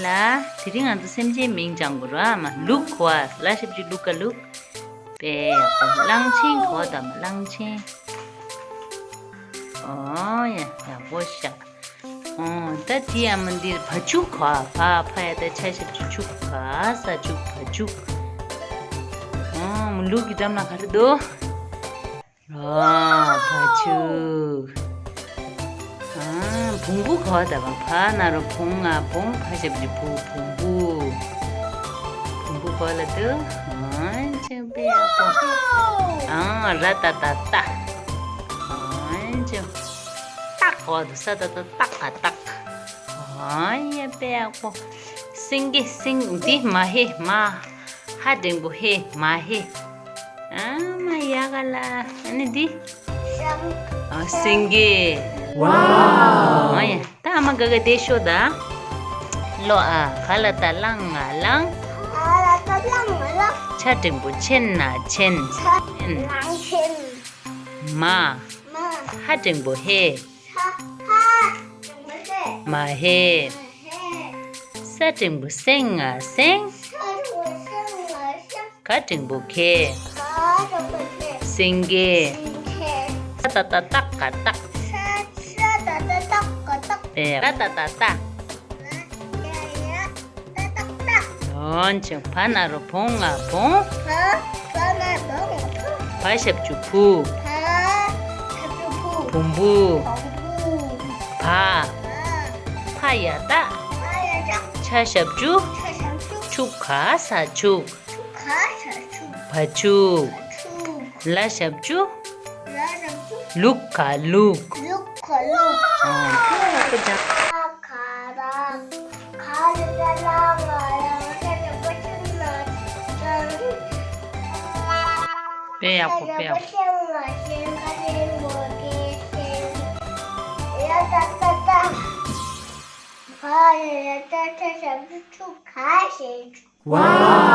La, tiringan tu semje ming janguru ama look kwa la shipji look a look pe langchen kwa da langchen oh ya bosha oh ta dia mandir bhachu kwa pha ya ta cha shipji chu kwa sa chu bhachu oh look idam na khar do bhachu 봉부 거다가 파나로 봉아 봉 파집지 봉부 거라도 안저 배하고 라따따따 안저 딱 거도 싸다다 딱딱 아예 배하고 싱기 싱디 마해 마 하딩부 해 마해 마야갈라 아니디 싱기 wow ya ta magaga desho da lo khalata lang chatim bu chen na chen lang chen ma hating bu he ma he sating bu seng seng kating bu ke singe ta ta tak tak 라따따따 언제 파나로 봉아 봉 바샵주 부 봉부 바 파야다 차샵주 축하 사축 바축 라샵주 룩카 룩 빼야고 wow